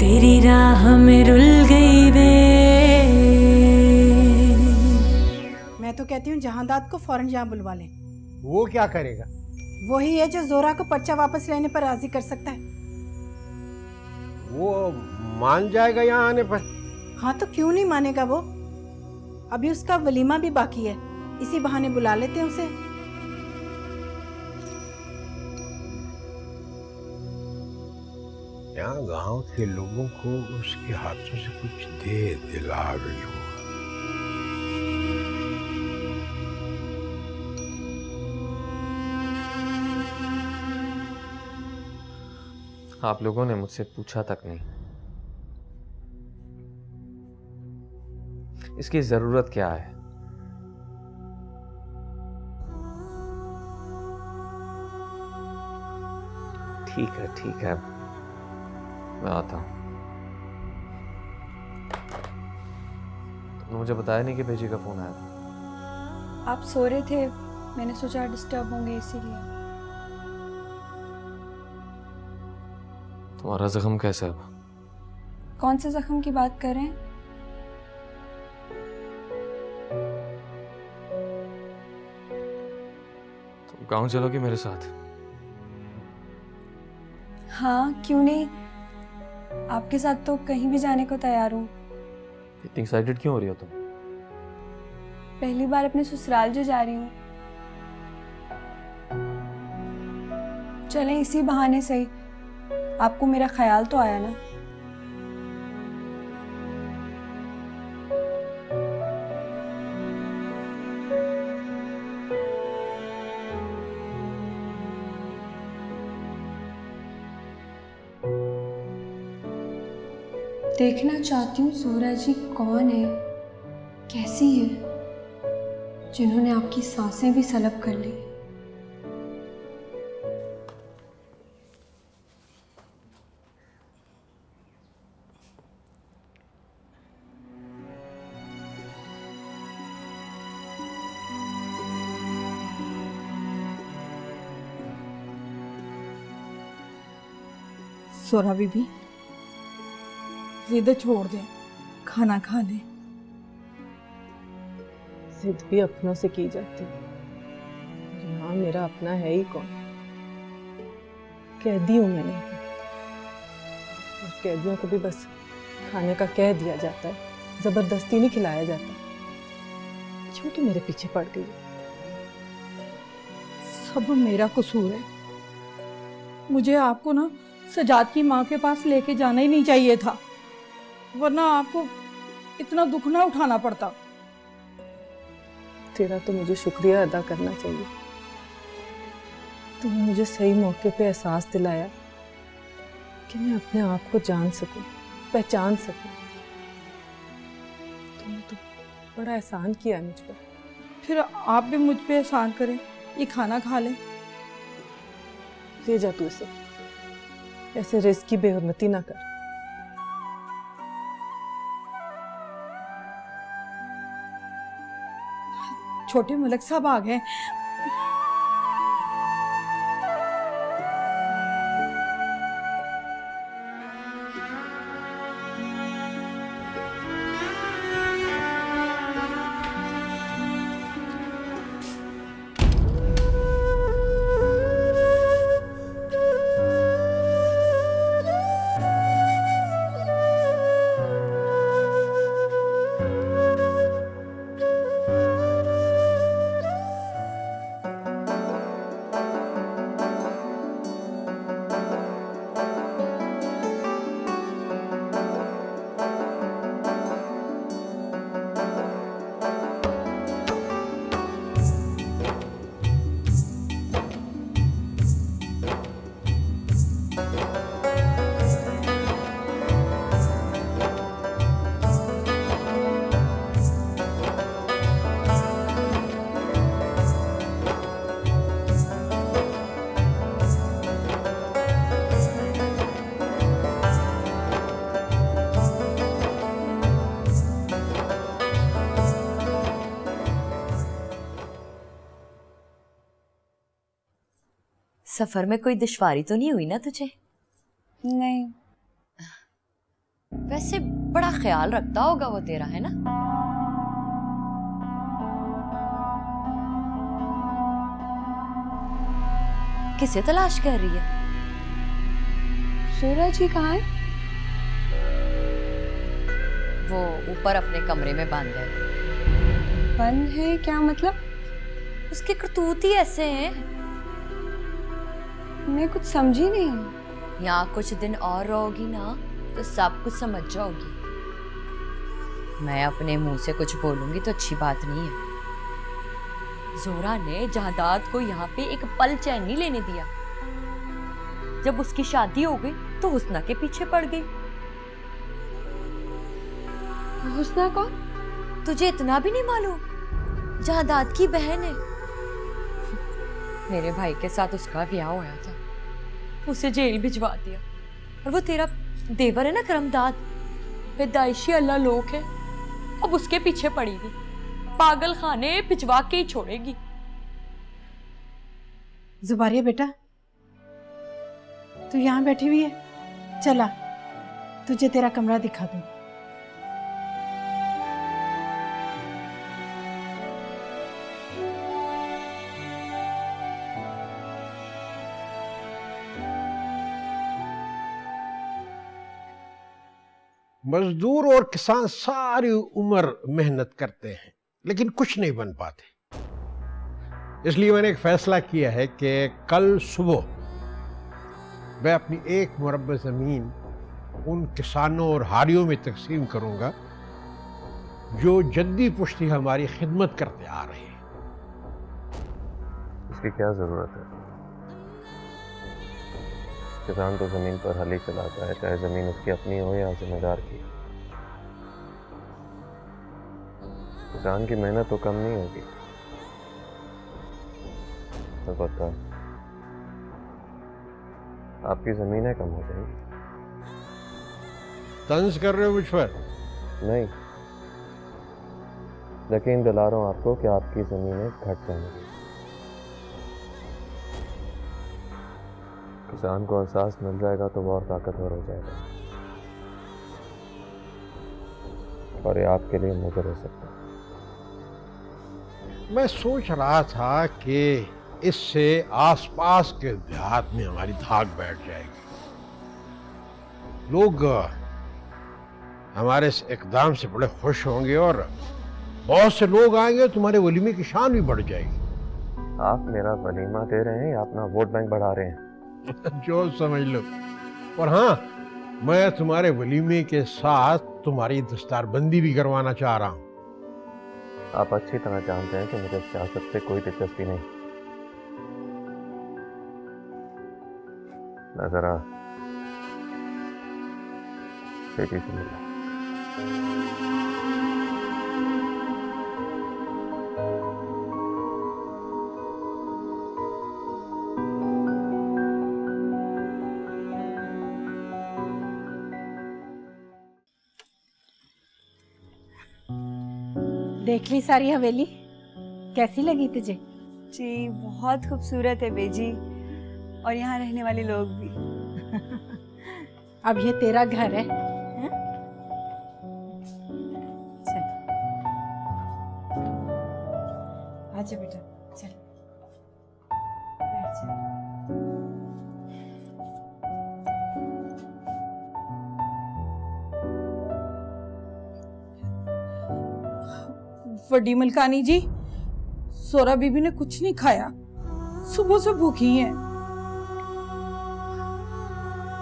तेरी राह में रुल गई वे। मैं तो कहती हूँ जहांदाद को फौरन यहाँ बुलवा ले। वो क्या करेगा? वही है जो जोरा को पर्चा वापस लेने पर राजी कर सकता है। वो मान जाएगा यहाँ आने पर? हाँ तो क्यों नहीं मानेगा वो। अभी उसका वलीमा भी बाकी है, इसी बहाने बुला लेते हैं उसे। यहाँ गांव के लोगों को उसके हाथों से कुछ दे दिला गई हो। आप लोगों ने मुझसे पूछा तक नहीं, इसकी जरूरत क्या है? ठीक है, मैं आता हूं। तुमने मुझे बताया नहीं कि बेजी का फोन आया था। आप सो रहे थे, मैंने सोचा डिस्टर्ब होंगे इसीलिए। तुम्हारा जख्म कैसा है? कौन से जख्म की बात कर रहे हैं? तुम गांव चलोगी मेरे साथ? हाँ क्यों नहीं, आपके साथ तो कहीं भी जाने को तैयार हूँ। इतनी एक्साइटेड क्यों हो रही हो तुम? पहली बार अपने ससुराल जो जा रही हूँ। चलें इसी बहाने सही, आपको मेरा ख्याल तो आया ना। देखना चाहती हूँ जोरा जी कौन है, कैसी है, जिन्होंने आपकी सांसें भी सलब कर ली। सोरा बीबी, जिद छोड़ दे, खाना खा ले। जिद भी अपनों से की जाती है। यहाँ मेरा अपना है ही कौन? कैदी हूं मैंने, और कैदियों को भी बस खाने का कह दिया जाता है, जबरदस्ती नहीं खिलाया जाता। क्यों तो मेरे पीछे पड़ गई? सब मेरा कसूर है। मुझे आपको ना सजाद की माँ के पास लेके जाना ही नहीं चाहिए था, वरना आपको इतना दुख ना उठाना पड़ता। तेरा तो मुझे शुक्रिया अदा करना चाहिए। तूने मुझे सही मौके पे एहसास दिलाया कि मैं अपने आप को जान सकूं, पहचान सकूं। तूने तो बड़ा एहसान किया है मुझ पर। फिर आप भी मुझ पे एहसान करें, ये खाना खा ले। ले जा तू इसे, ऐसे रिस्क की बेहुरमती ना कर। छोटे मलक साहब आ गए। सफर में कोई दुश्वारी तो नहीं हुई ना तुझे? नहीं। वैसे बड़ा ख्याल रखता होगा वो तेरा, है ना? किसे तलाश कर रही है? सूरज ही कहाँ है? वो ऊपर अपने कमरे में बंद है। बंद है क्या मतलब? उसके करतूत ही ऐसे हैं। मैं कुछ समझी नहीं। यहाँ कुछ दिन और रहोगी ना तो सब कुछ समझ जाओगी। मैं अपने मुंह से कुछ बोलूंगी तो अच्छी बात नहीं है। जोरा ने जायदाद को यहाँ पे एक पल चैन नहीं लेने दिया। जब उसकी शादी हो गई तो हुस्ना के पीछे पड़ गई। हुस्ना कौन? तुझे इतना भी नहीं मालूम? जायदाद की बहन है। मेरे भाई के साथ उसका ब्याह होया था, उसे जेल भिजवा दिया। और वो तेरा देवर है ना करमदाद, पैदाइशी अल्लाह लोग है, अब उसके पीछे पड़ेगी। पागल खाने भिजवा के ही छोड़ेगी। जुबारिया बेटा, तू यहाँ बैठी हुई है, चला तुझे तेरा कमरा दिखा दूं। मजदूर और किसान सारी उम्र मेहनत करते हैं लेकिन कुछ नहीं बन पाते। इसलिए मैंने एक फैसला किया है कि कल सुबह मैं अपनी 1 मुरब्बा जमीन उन किसानों और हारियों में तकसीम करूंगा जो जद्दी पुश्ती हमारी खिदमत करते आ रहे हैं। इसकी क्या जरूरत है? किसान तो जमीन पर हल ही चलाता है, चाहे जमीन उसकी अपनी हो या जिम्मेदार की। किसान की मेहनत तो कम नहीं होगी। तो पता आपकी जमीनें कम हो जाएंगी। तंज कर रहे हो मुझ पर? नहीं, यकीन दिला रहा हूं आपको कि आपकी जमीनें घट जाएंगी। किसान को एहसास मिल जाएगा तो वो और ताकतवर हो जाएगा, और ये आपके लिए मुझे हो सकता है। मैं सोच रहा था कि इससे आसपास के देहात में हमारी धाक बैठ जाएगी। लोग हमारे इस इकदाम से बड़े खुश होंगे और बहुत से लोग आएंगे, तुम्हारे वलीमे की शान भी बढ़ जाएगी। आप मेरा वलीमा दे रहे हैं या अपना वोट बैंक बढ़ा रहे हैं? जो समझ लो। और हाँ, मैं तुम्हारे वलीमे के साथ तुम्हारी दस्तारबंदी भी करवाना चाह रहा हूं। आप अच्छी तरह जानते हैं कि मुझे सियासत से कोई दिलचस्पी नहीं। मैं जरा बेटी से मिला। देख ली सारी हवेली, कैसी लगी तुझे? जी बहुत खूबसूरत है बेजी, और यहाँ रहने वाले लोग भी। अब ये तेरा घर है, हैं? चल आजा बेटा, चल बैठ जा। बड़ी मलकानी जी, सोरा बीबी ने कुछ नहीं खाया, सुबह से भूखी हैं।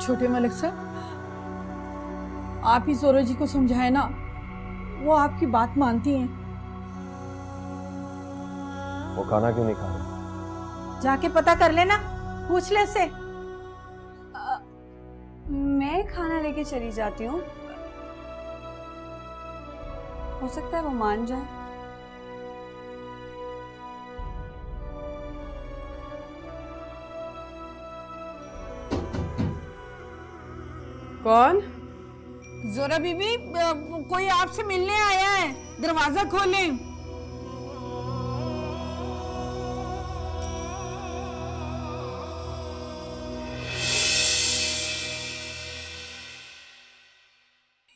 छोटे मलिक साहब, आप ही सोरा जी को समझाए ना, वो आपकी बात मानती हैं। वो खाना क्यों नहीं खा रहे? जाके पता कर लेना, पूछ ले उससे। मैं खाना लेके चली जाती हूँ, हो सकता है वो मान जाए। कौन? जोरा बीबी, कोई आपसे मिलने आया है, दरवाजा खोलें।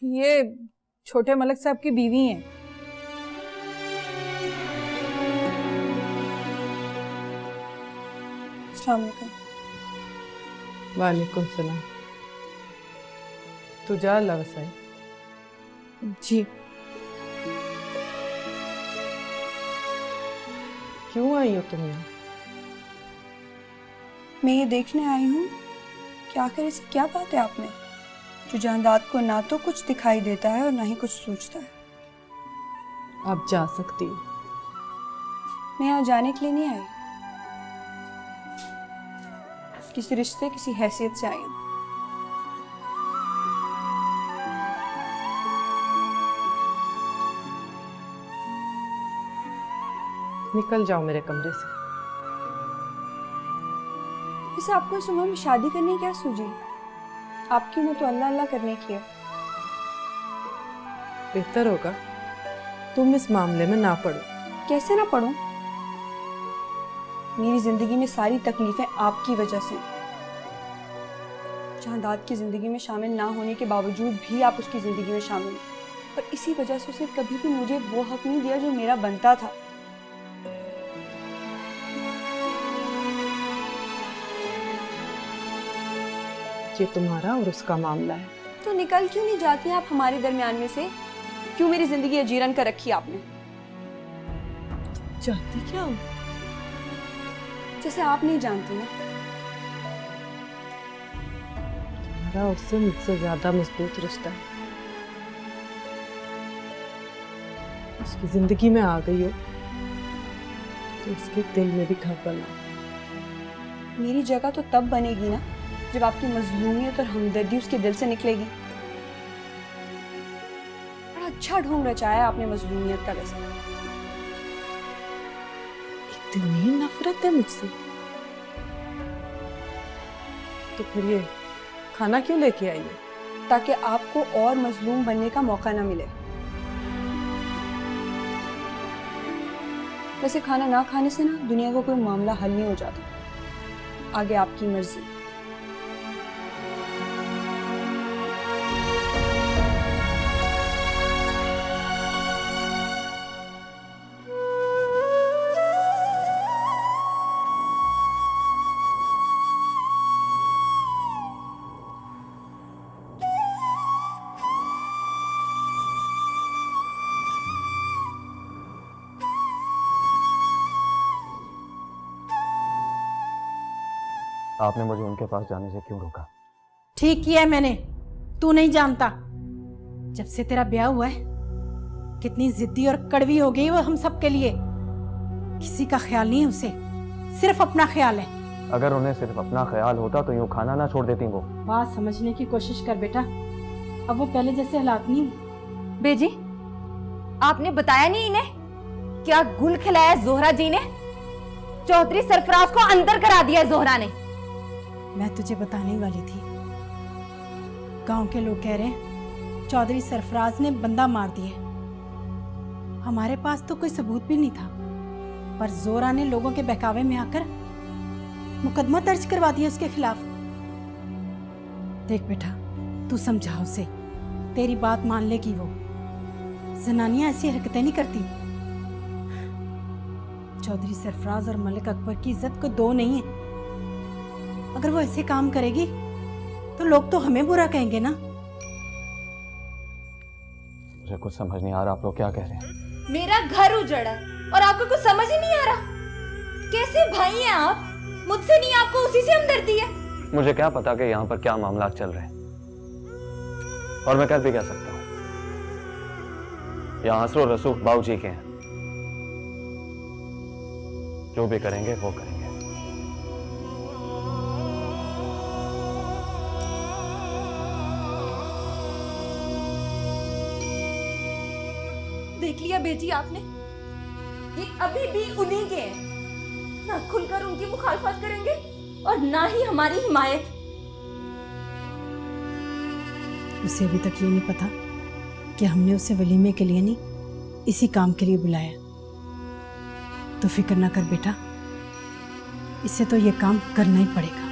ये छोटे मलिक साहब की बीवी हैं। अस्सलाम वालेकुम। वालेकुम सलाम। तू जा अल्लाह वसाई। जी। क्यों आई हो तुम यहाँ? मैं ये देखने आई हूँ कि आखिर ऐसी क्या बात है आप में जो जायदाद को ना तो कुछ दिखाई देता है और ना ही कुछ सोचता है। आप जा सकती हो। मैं यहाँ जाने के लिए नहीं आई, किसी रिश्ते किसी हैसियत से आई हूँ। निकल जाओ मेरे कमरे से। वैसे आपको इस उम्र में शादी करने की क्या सूझी? आपकी उम्र तो अल्लाह अल्लाह करने की है। बेहतर होगा तुम इस मामले में ना पड़ो। कैसे ना पढ़ूं? मेरी जिंदगी में सारी तकलीफें आपकी वजह से। जायदाद की जिंदगी में शामिल ना होने के बावजूद भी आप उसकी जिंदगी में शामिल हैं और इसी वजह से उसने कभी भी मुझे वो हक नहीं दिया जो मेरा बनता था। ये तुम्हारा और उसका मामला है। तो निकल क्यों नहीं जाती हैं आप हमारे दरमियान में से? क्यों मेरी जिंदगी अजीरन कर रखी आपने? चाहती क्या हो? जैसे आप नहीं जानती ना। तुम्हारा उससे मुझसे ज्यादा मजबूत रिश्ता है। उसकी जिंदगी में आ गई हो तो उसके दिल में भी घर बना। मेरी जगह तो तब बनेगी ना जब आपकी मजलूमियत और हमदर्दी उसके दिल से निकलेगी। बड़ा अच्छा ढोंग रचाया है आपने मजलूमियत का। वैसे इतनी नफरत है मुझसे तो फिर ये खाना क्यों लेके आई है? ताकि आपको और मजलूम बनने का मौका ना मिले। वैसे खाना ना खाने से ना दुनिया का कोई मामला हल नहीं हो जाता। आगे आपकी मर्जी। आपने मुझे उनके पास जाने से क्यों रोका? ठीक किया है मैंने। तू नहीं जानता, जब से तेरा ब्याह हुआ है कितनी जिद्दी और कड़वी हो गई वो हम सब के लिए। किसी का ख्याल नहीं है उसे, सिर्फ अपना ख्याल है। अगर उन्हें सिर्फ अपना ख्याल होता तो यूं खाना ना छोड़ देती वो। बात समझने की कोशिश कर बेटा, अब वो पहले जैसे हालात नहीं। बेजी, आपने बताया नहीं इन्हें? क्या गुल खिलाया जोहरा जी ने? चौधरी सरफराज को अंदर करा दिया जोहरा ने। मैं तुझे बताने ही वाली थी। गांव के लोग कह रहे हैं चौधरी सरफराज ने बंदा मार दिया। हमारे पास तो कोई सबूत भी नहीं था, पर जोरा ने लोगों के बहकावे में आकर मुकदमा दर्ज करवा दिया उसके खिलाफ। देख बेटा, तू समझा उसे, तेरी बात मान लेगी वो। जनानियां ऐसी हरकतें नहीं करती। चौधरी सरफराज और मलिक अकबर की इज्जत को दो नहीं है। अगर वो ऐसे काम करेगी तो लोग तो हमें बुरा कहेंगे ना। मुझे कुछ समझ नहीं आ रहा आप लोग क्या कह रहे हैं। मेरा घर उजड़ा है और आपको कुछ समझ ही नहीं आ रहा। कैसे भाई हैं आप? मुझसे नहीं, आपको उसी से हमदर्दी है। मुझे क्या पता कि यहाँ पर क्या मामला चल रहे हैं, और मैं कर भी क्या सकता हूँ। यहाँ असर और रसूख बाबूजी के हैं, जो भी करेंगे वो करेंगे। देख लिया बेटी आपने, ये अभी भी उन्हीं के हैं। ना खुलकर उनकी मुखालफत करेंगे और ना ही हमारी हिमायत। उसे अभी तक ये नहीं पता कि हमने उसे वलीमे के लिए नहीं, इसी काम के लिए बुलाया। तो फिक्र ना कर बेटा, इसे तो ये काम करना ही पड़ेगा।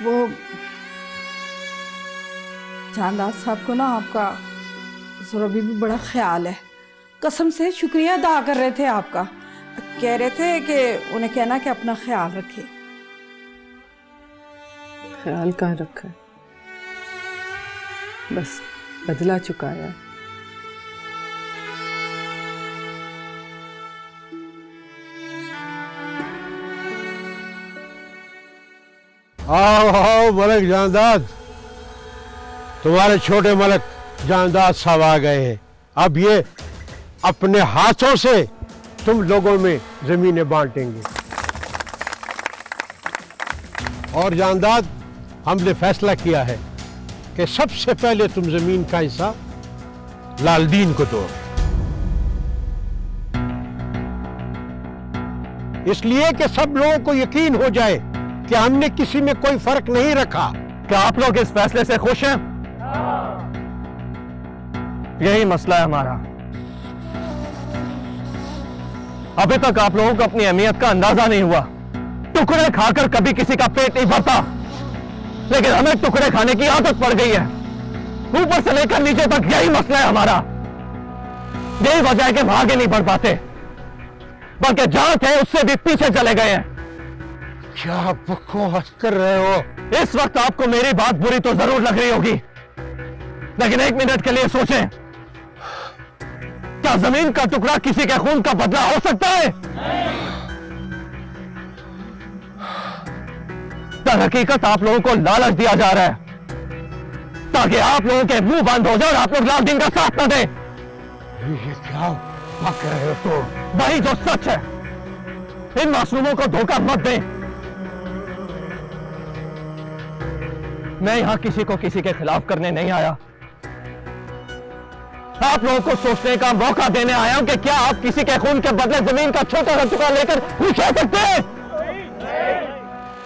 वो चांदाद साहब को ना आपका अभी भी बड़ा ख्याल है। कसम से शुक्रिया अदा कर रहे थे आपका। कह रहे थे कि उन्हें कहना कि अपना ख्याल रखे। ख्याल कहाँ रखा है, बस बदला चुकाया है। आओ आओ मलिक जानदाद, तुम्हारे छोटे मलिक जानदाद साहब आ गए हैं। अब ये अपने हाथों से तुम लोगों में जमीनें बांटेंगे। और जानदाद, हमने फैसला किया है कि सबसे पहले तुम जमीन का हिस्सा लालदीन को दो, इसलिए कि सब लोगों को यकीन हो जाए कि हमने किसी में कोई फर्क नहीं रखा। क्या आप लोग इस फैसले से खुश हैं? यही मसला है हमारा। अभी तक आप लोगों को अपनी अहमियत का अंदाजा नहीं हुआ। टुकड़े खाकर कभी किसी का पेट नहीं भरता, लेकिन हमें टुकड़े खाने की आदत पड़ गई है। ऊपर से लेकर नीचे तक यही मसला है हमारा। यही वजह है कि हम आगे नहीं बढ़ पाते, बल्कि जहां थे उससे भी पीछे चले गए हैं। क्या बकवास कर रहे हो? इस वक्त आपको मेरी बात बुरी तो जरूर लग रही होगी, लेकिन एक मिनट के लिए सोचें, क्या जमीन का टुकड़ा किसी के खून का बदला हो सकता है? दर हकीकत आप लोगों को लालच दिया जा रहा है ताकि आप लोगों के मुंह बंद हो जाए और आप लोग लालदीन का साथ न दें। ये क्या बात कर रहे हो तुम? वही जो सच है। इन मासूमों को धोखा मत दें। मैं यहां किसी को किसी के खिलाफ करने नहीं आया, आप लोगों को सोचने का मौका देने आया हूं कि क्या आप किसी के खून के बदले जमीन का छोटा सा टुकड़ा लेकर खुश रह सकते हैं?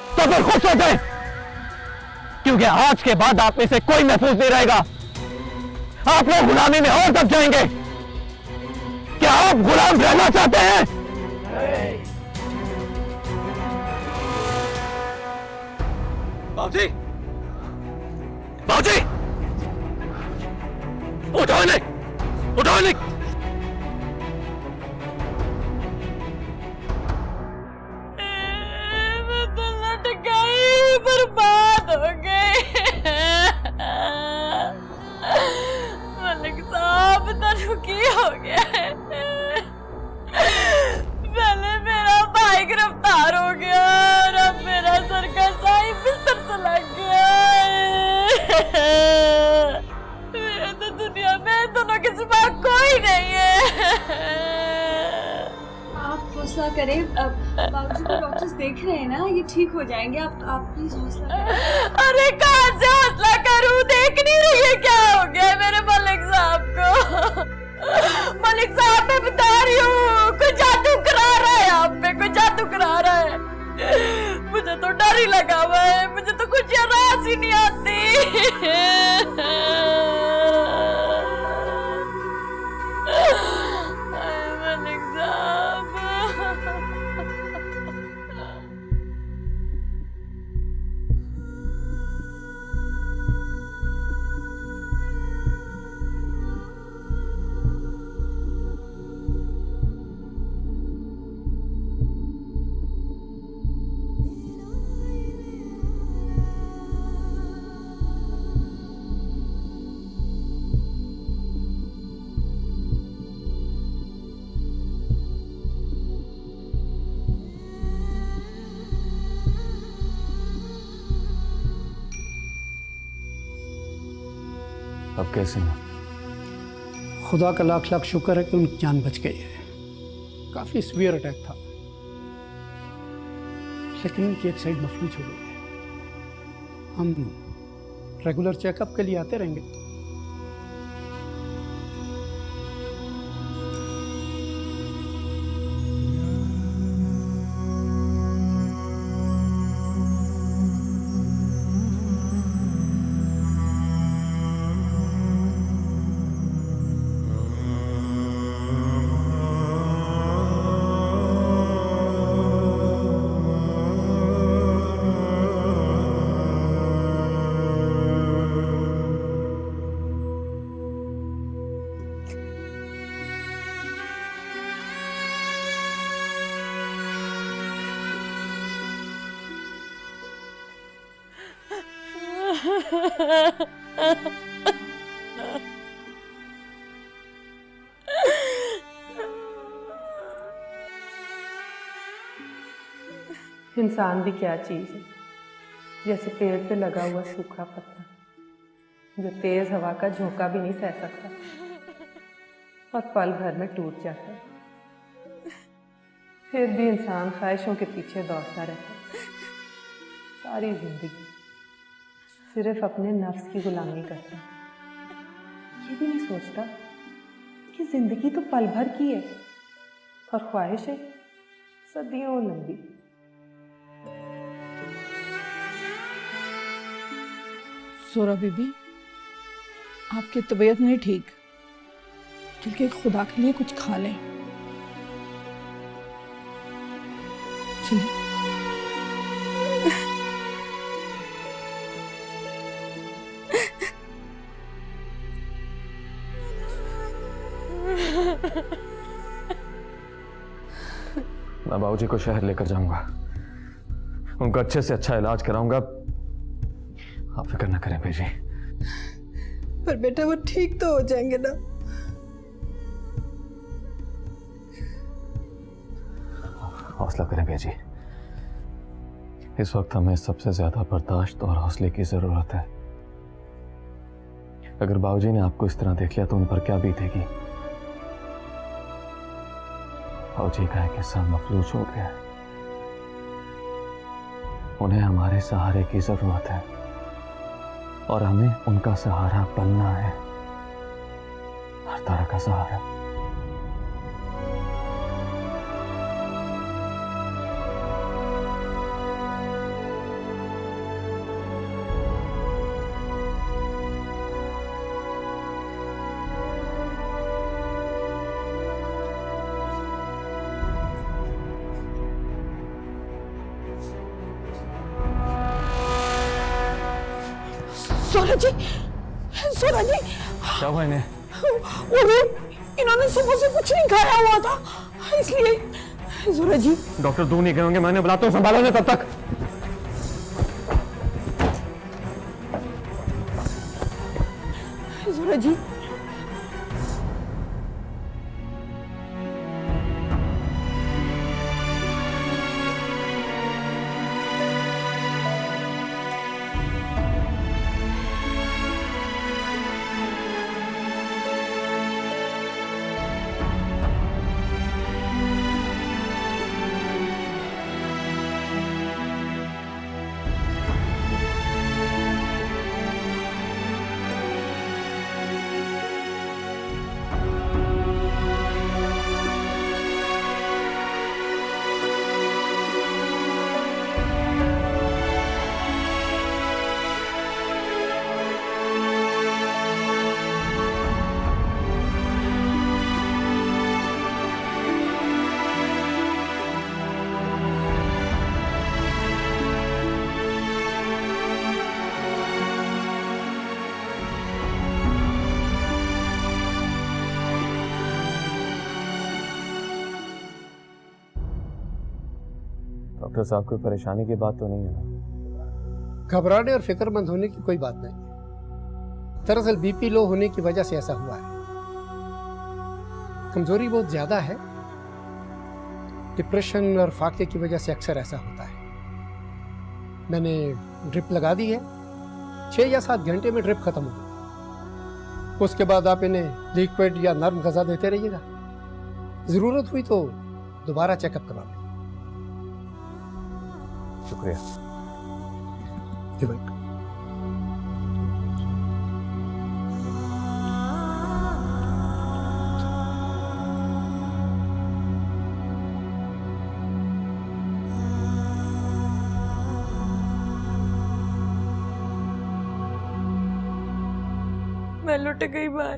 तो फिर खुश हो जाए, क्योंकि आज के बाद आप में से कोई महफूज नहीं रहेगा। आप लोग गुलामी में और दब जाएंगे। क्या आप गुलाम रहना चाहते हैं? बाबूजी, बाबूजी, उठाओ नहीं, उठाओ नहीं। मैं तो लट गई, बर्बाद हो गई। मलिक साहब तो दुखी हो गया है। पहले मेरा भाई गिरफ्तार हो गया और अब मेरा सर का साई बिस्तर से लग गया। मेरे तो दुनिया में दोनों के सिवा कोई नहीं है। आप हौसला करें, बाबूजी को डॉक्टर्स देख रहे हैं ना, ये ठीक हो जाएंगे। आप प्लीज हौसला करें। अरे कहाँ से हौसला करूं, देख नहीं रही है क्या हो गया मेरे मलिक साहब को। मलिक साहब मैं बता रही हूँ, कोई जादू करा रहा है आप पे, कोई जादू करा रहा है। मुझे तो डर ही लगा हुआ है, मुझे तो कुछ रास ही नहीं आती। मलिक साहब, अब कैसे हैं? खुदा का लाख लाख शुक्र है कि उनकी जान बच गई है। काफ़ी सीवियर अटैक था, लेकिन उनकी एक साइड मफलूज हो गई है। हम रेगुलर चेकअप के लिए आते रहेंगे। इंसान भी क्या चीज़ है, जैसे पेड़ पे लगा हुआ सूखा पत्ता जो तेज हवा का झोंका भी नहीं सह सकता और पल भर में टूट जाता है। फिर भी इंसान ख्वाहिशों के पीछे दौड़ता रहता है सारी जिंदगी, सिर्फ अपने नफ्स की गुलामी करता है। ये भी नहीं सोचता कि जिंदगी तो पल भर की है और ख्वाहिशें सदियों लंबी। जोरा बीबी, आपकी तबीयत नहीं ठीक, चल खुदा के लिए कुछ खा लें। चलिए। मैं बाबूजी को शहर लेकर जाऊंगा, उनका अच्छे से अच्छा इलाज कराऊंगा, आप फिक्र न करें बेजी। पर बेटा वो ठीक तो हो जाएंगे ना? हौसला करें बेजी, इस वक्त हमें सबसे ज्यादा बर्दाश्त और हौसले की जरूरत है। अगर बाबूजी ने आपको इस तरह देख लिया तो उन पर क्या बीतेगी? बाबूजी का एक हिस्सा मफलूज हो गया है, उन्हें हमारे सहारे की जरूरत है और हमें उनका सहारा बनना है, हर तरह का सहारा। जोरा जी, जोरा जी, क्या हुआ इन्हें? इन्होंने सुबह से कुछ नहीं खाया हुआ था, इसलिए। जोरा जी, डॉक्टर दूर नहीं गए होंगे, मैंने बुलाता हूँ, संभालो ने तब तक। जोरा जी, डॉक्टर साहब कोई परेशानी की बात तो नहीं है ना? घबराने और फिक्रमंद होने की कोई बात नहीं। दरअसल बीपी लो होने की वजह से ऐसा हुआ है। कमजोरी बहुत ज्यादा है, डिप्रेशन और फाके की वजह से अक्सर ऐसा होता है। मैंने ड्रिप लगा दी है, 6 या 7 घंटे में ड्रिप खत्म होगी। उसके बाद आप इन्हें लिक्विड या नर्म गज़ा देते रहिएगा। जरूरत हुई तो दोबारा चेकअप करवा लें। शुक्रिया। मैं लुट गई भाई,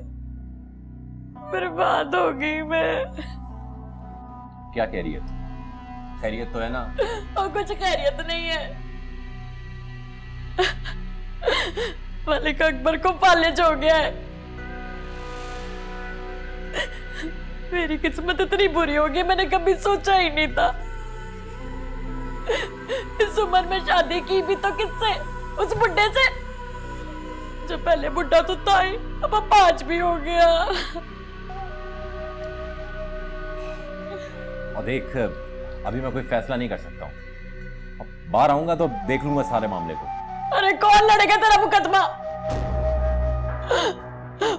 बर्बाद हो गई मैं। क्या कह रही है तू? खैरियत तो है ना? और कुछ खैरियत नहीं है। मलिक अकबर को फालिज हो गया है। मेरी किस्मत इतनी बुरी होगी मैंने कभी सोचा ही नहीं था। इस उम्र में शादी की भी तो किससे? उस बुड्ढे से। उससे पहले बुढ़ा तो था ही, अब 5 भी हो गया। और देख, अभी मैं कोई फैसला नहीं कर सकता हूँ। अब बाहर आऊंगा तो देख लूंगा सारे मामले को। अरे कौन लड़ेगा तेरा मुकदमा?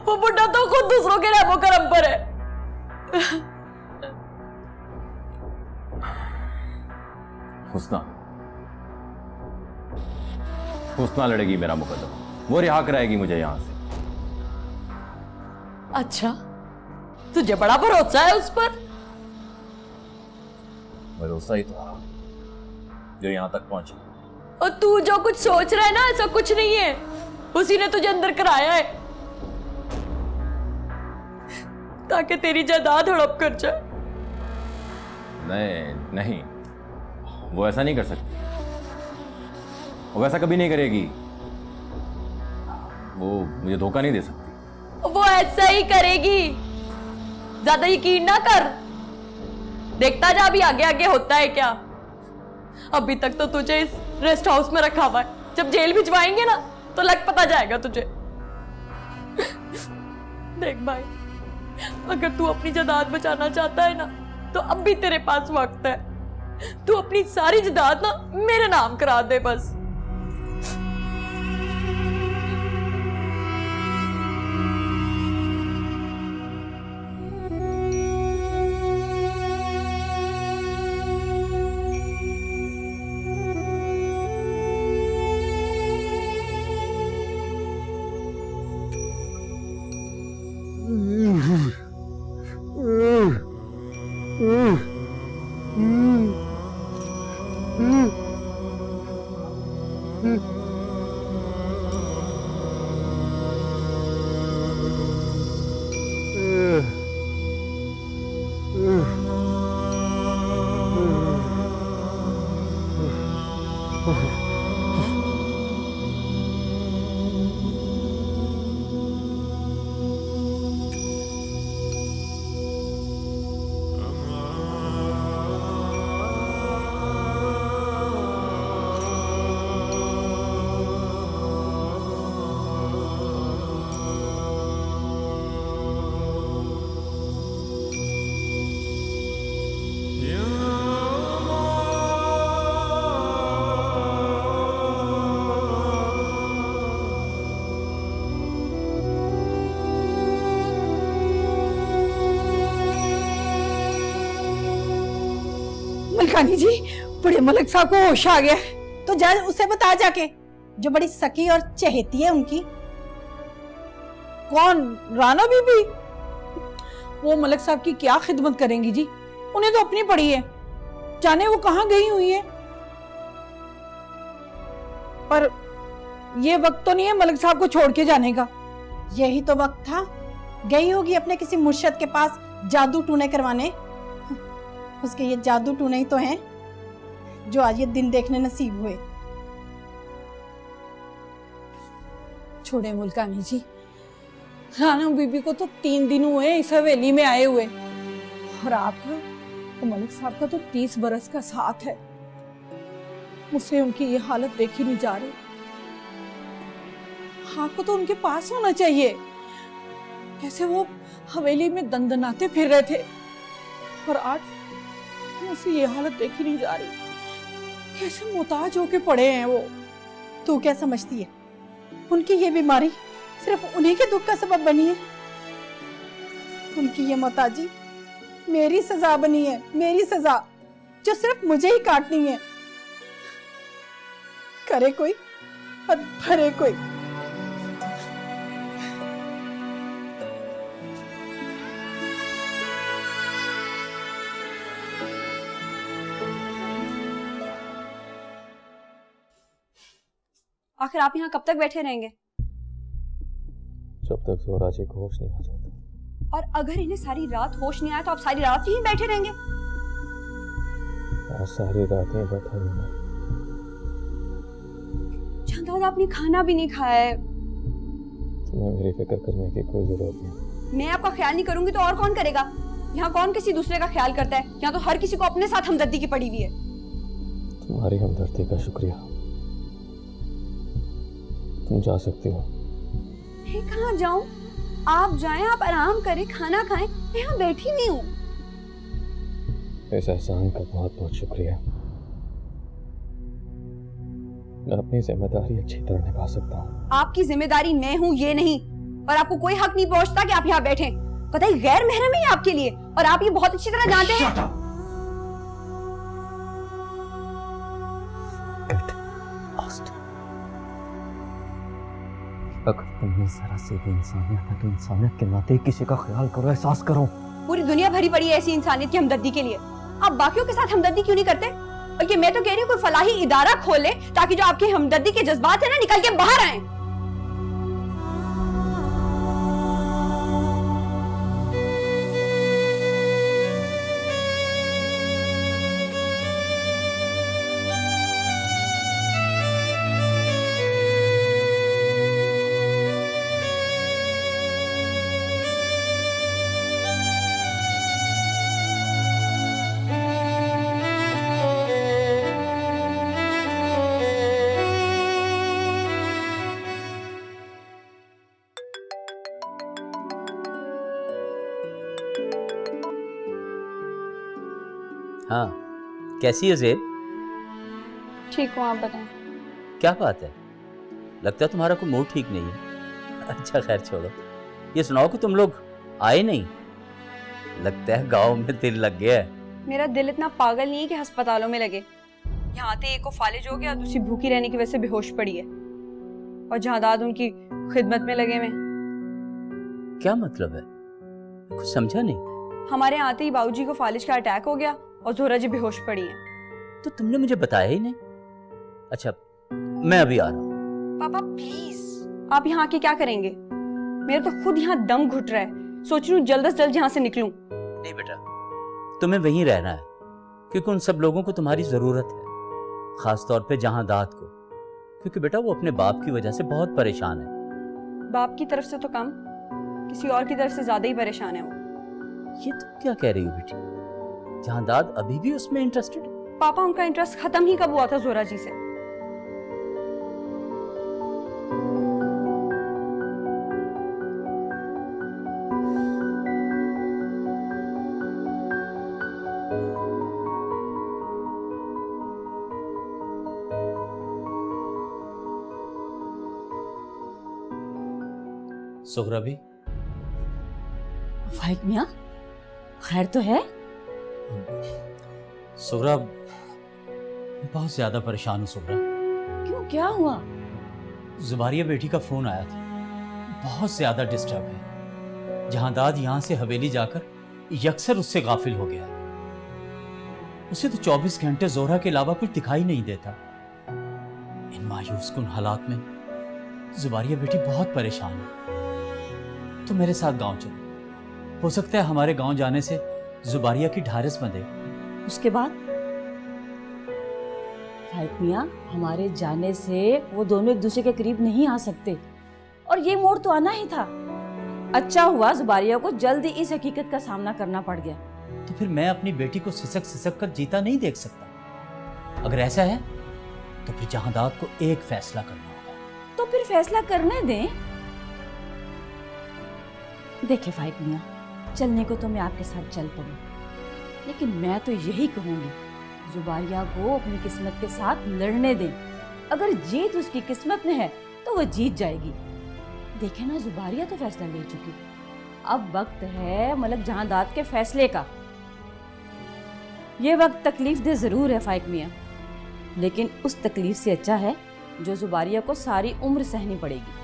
वो बुढ़ा तो खुद दूसरों के रहमो करम पर है। हुस्ना लड़ेगी मेरा मुकदमा, वो रिहा कराएगी मुझे यहां से। अच्छा, तुझे बड़ा भरोसा है उस पर? भरोसा ही था जो यहां तक पहुंची। और तू जो कुछ सोच रहा है ना, ऐसा कुछ नहीं है। उसी ने तुझे अंदर कराया है ताकि तेरी जायदाद हड़प कर जाए। नहीं, वो ऐसा नहीं कर सकती। वो ऐसा कभी नहीं करेगी। वो मुझे धोखा नहीं दे सकती। वो ऐसा ही करेगी। ज्यादा यकीन ना कर, देखता जा अभी आगे आगे होता है क्या। अभी तक तो तुझे इस रेस्ट हाउस में रखा हुआ है, जब जेल भिजवाएंगे ना तो लग पता जाएगा तुझे। देख भाई, अगर तू अपनी जायदाद बचाना चाहता है ना तो अब भी तेरे पास वक्त है। तू अपनी सारी जायदाद ना मेरे नाम करा दे बस। मलकानी जी, बड़े मलिक साहब को होश आ गया। तो जा उसे बता जाके, जो बड़ी सकी और चहेती है उनकी। कौन? राना बीबी? वो मलिक साहब की क्या खिदमत करेंगी जी, उन्हें तो अपनी पड़ी है। जाने वो कहाँ गई हुई है। पर ये वक्त तो नहीं है मलिक साहब को छोड़ के जाने का। यही तो वक्त था, गई होगी अपने किसी मुर्शद के पास जादू टूने करवाने। उसके ये जादू टूने ही तो हैं जो आज ये दिन देखने नसीब हुए। छोड़े मुल्कानी जी, राना बीबी को तो 3 दिन हुए इस हवेली में आए हुए, और आपका तो मलिक साहब का तो 30 बरस का साथ है। मुझसे उनकी ये हालत देखी नहीं जा रही। आपको तो उनके पास होना चाहिए। कैसे वो हवेली में दंदनाते फिर रहे थे, और आज मुझसे ये हालत देखी नहीं जा रही। कैसे मुताज होके पड़े हैं वो। तू क्या समझती है, उनकी ये बीमारी सिर्फ उन्हीं के दुख का सबब बनी है? उनकी ये मोहताजी मेरी सजा बनी है, मेरी सजा, जो सिर्फ मुझे ही काटनी है। करे कोई और भरे कोई। आखिर आप यहाँ कब तक बैठे रहेंगे? जब तक जोरा जी को होश नहीं आ जाता। और अगर इन्हें सारी रात होश नहीं आया तो आप सारी रात यहीं बैठे रहेंगे? आज सारी रात यहीं बैठा रहूंगा। शाहजाद, आपने खाना भी नहीं खाया है। तुम्हें मेरी फिक्र करने की कोई जरूरत नहीं। मैं आपका ख्याल नहीं करूंगी तो और कौन करेगा? यहाँ कौन किसी दूसरे का ख्याल करता है? यहाँ तो हर किसी को अपने साथ हमदर्दी की पड़ी हुई है। तुम्हारी हमदर्दी का शुक्रिया। तुम जा सकती हो। मैं कहाँ जाऊं? आप जाएं, आप आराम करें, खाना खाएं, मैं यहाँ बैठी हुई हूँ। इस एहसान का बहुत बहुत शुक्रिया। मैं अपनी जिम्मेदारी अच्छी तरह निभा सकता हूँ। आपकी जिम्मेदारी मैं हूँ ये नहीं, और आपको कोई हक नहीं पहुँचता कि आप यहाँ बैठे। पता है गैर महरम है आपके लिए, और आप ये बहुत अच्छी तरह जानते हैं। अगर तुमने जरा से भी इंसानियत है तो इंसानियत के नाते किसी का ख्याल करो, एहसास करो। पूरी दुनिया भरी पड़ी है ऐसी इंसानियत की हमदर्दी के लिए। आप बाकियों के साथ हमदर्दी क्यों नहीं करते? बल्कि मैं तो कह रही हूँ कोई फलाही इदारा खोले ताकि जो आपकी हमदर्दी के जज्बात है ना निकल के बाहर आए। हाँ, कैसी है ज़ेब? ठीक हूँ, आप बताएं। क्या बात है, लगता है तुम्हारा कोई मूड ठीक नहीं है। अच्छा खैर छोड़ो, ये सुनाओ कि तुम लोग आए नहीं। लगता है गांव में दिल लग गया है। मेरा दिल इतना पागल नहीं है कि अस्पतालों में लगे। यहाँ आते एक को फालिज हो गया, दूसरी भूखी रहने की वजह से बेहोश पड़ी है, और जहादाद उनकी खिदमत में लगे हुए। क्या मतलब है, कुछ समझा नहीं। हमारे आते ही बाबूजी को फालिज का अटैक हो गया और जोहरा जी बेहोश पड़ी हैं। तो तुमने मुझे बताया ही नहीं। अच्छा, मैं अभी आ रहा हूँ। पापा प्लीज, आप यहाँ आके क्या करेंगे? मेरे तो खुद यहाँ दम घुट रहा है, सोच रही हूँ जल्द से जल्द यहाँ से निकलूं। नहीं बेटा, तुम्हें वहीं रहना है, क्योंकि उन सब लोगों को तुम्हारी जरूरत है, खास तौर पे जहांदाद को, क्योंकि बेटा वो अपने बाप की वजह से बहुत परेशान है। बाप की तरफ से तो कम, किसी और की तरफ से ज्यादा ही परेशान है वो। ये तुम क्या कह रही हो बेटी? जहांदाद अभी भी उसमें इंटरेस्टेड है? पापा उनका इंटरेस्ट खत्म ही कब हुआ था जोहरा जी से? सुगरा भी? फाइक मियां, खैर तो है? सुगरा, मैं बहुत ज्यादा परेशान हूँ सुगरा। क्यों, क्या हुआ? जुबारिया बेटी का फोन आया था, बहुत ज्यादा डिस्टर्ब है। जहांदाद यहाँ से हवेली जाकर यकसर उससे गाफिल हो गया है। उसे तो 24 घंटे जोहरा के अलावा कुछ दिखाई नहीं देता। इन मायूस कुन हालात में जुबारिया बेटी बहुत परेशान है। तो मेरे साथ गांव चलो, हो सकता है हमारे गांव जाने से जुबारिया की ढारस बंधे। उसके बाद? फाइक मियां, हमारे जाने से वो दोनों एक दूसरे के करीब नहीं आ सकते, और ये मोड़ तो आना ही था। अच्छा हुआ जुबारिया को जल्दी इस हकीकत का सामना करना पड़ गया। तो फिर मैं अपनी बेटी को सिसक सिसक कर जीता नहीं देख सकता। अगर ऐसा है तो फिर जहांदाद को एक फैसला करना होगा। तो फिर फैसला करने दें। देखिए फाइक मियां, चलने को तो मैं आपके साथ चल पड़ूं, लेकिन मैं तो यही कहूंगी, जुबारिया को अपनी किस्मत के साथ लड़ने दें। अगर जीत उसकी किस्मत में है तो वो जीत जाएगी। देखे ना, जुबारिया तो फैसला ले चुकी, अब वक्त है मलक जहांदाद के फैसले का। ये वक्त तकलीफ दे जरूर है फाइक मियां, लेकिन उस तकलीफ से अच्छा है जो जुबारिया को सारी उम्र सहनी पड़ेगी।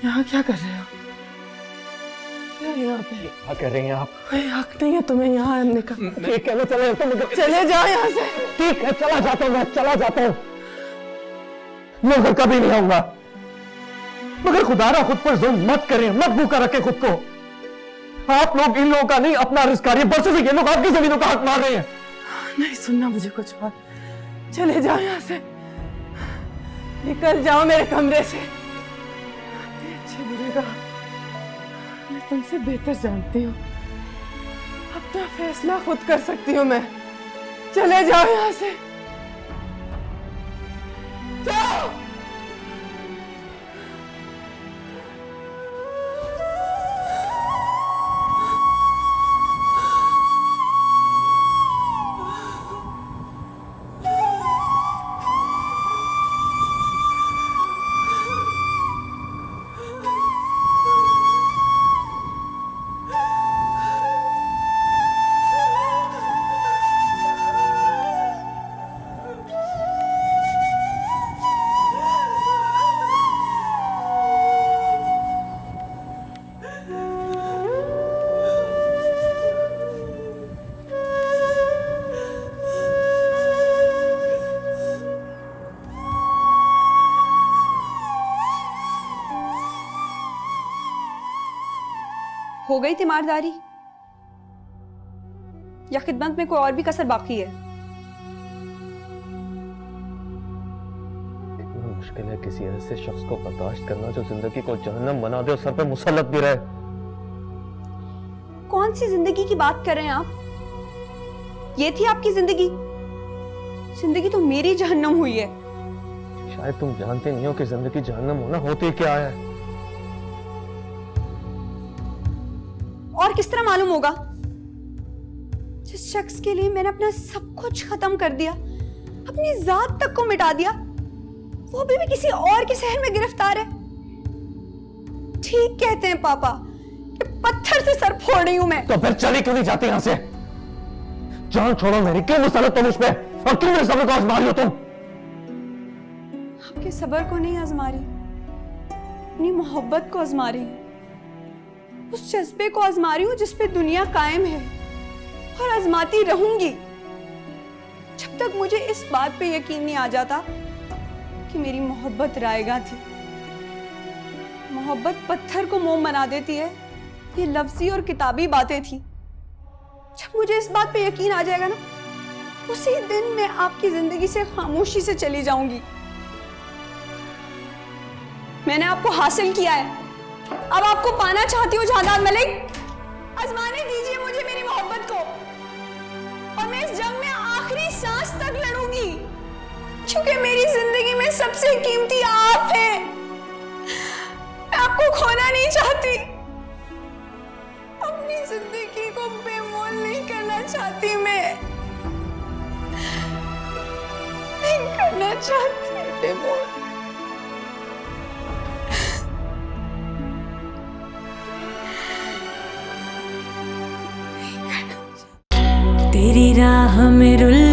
यहाँ क्या कर रहे हो? यहाँ पे क्या कर रही हैं आप? कोई हक नहीं है तुम्हें यहाँ आने का। ठीक है, मैं चला जाता हूँ। चले जाओ यहाँ से। ठीक है, चला जाता हूँ, मैं चला जाता हूँ। मैं घर कभी नहीं आऊंगा, मगर खुदारा खुद पर जुल्म मत करें, मत भूखा रखें खुद को। आप लोग इन लोगों का नहीं, अपना रिस्क आ रही है। बरसों से ये लोग आपकी जमीनों का हक मार रहे हैं। नहीं सुनना मुझे कुछ बात, चले जाओ यहाँ से, निकल जाओ मेरे कमरे से। अच्छे बुरे का मैं तुमसे बेहतर जानती हूँ, अपना फैसला खुद कर सकती हूँ मैं। चले जाओ यहाँ से, जाओ। हो गई तीमारदारी या खिदमत में कोई और भी कसर बाकी है? इतना मुश्किल है किसी ऐसे शख्स को बर्दाश्त करना जो जिंदगी को जहन्नम बना दे और सर पे मुसल्लत भी रहे। कौन सी जिंदगी की बात कर रहे हैं आप? ये थी आपकी जिंदगी? जिंदगी तो मेरी जहन्नम हुई है। शायद तुम जानते नहीं हो कि जिंदगी जहन्नम होना होती क्या है। और किस तरह मालूम होगा? जिस शख्स के लिए मैंने अपना सब कुछ खत्म कर दिया, अपनी जात तक को मिटा दिया, वो अभी भी किसी और के शहर में गिरफ्तार है। ठीक कहते हैं पापा कि पत्थर से सर फोड़ रही हूं मैं। तो फिर चली क्यों नहीं जाती यहां से? जान छोड़ो मेरी, क्यों मुसल्लत तुम उस पे, और क्यों मेरे सब्र को आजमा रही हो तुम? आपके सब्र को नहीं आजमा रही, अपनी मोहब्बत को आजमा रही हूं, उस जज्बे को आजमा रही हूं जिस पे दुनिया कायम है, और आजमाती रहूंगी जब तक मुझे इस बात पे यकीन नहीं आ जाता कि मेरी मोहब्बत रायगा थी। मोहब्बत पत्थर को मोम बना देती है, ये लफ्जी और किताबी बातें थी। जब मुझे इस बात पे यकीन आ जाएगा ना, उसी दिन मैं आपकी जिंदगी से खामोशी से चली जाऊंगी। मैंने आपको हासिल किया है, अब आपको पाना चाहती हूँ जहादात मलिक। आजमाने दीजिए मुझे मेरी मोहब्बत को, और मैं इस जंग में आखिरी सांस तक लड़ूंगी, क्योंकि मेरी जिंदगी में सबसे कीमती आप हैं। मैं आपको खोना नहीं चाहती, अपनी जिंदगी को बेमोल नहीं करना चाहती, मैं नहीं करना चाहती बेमोल। तेरी राह में रुल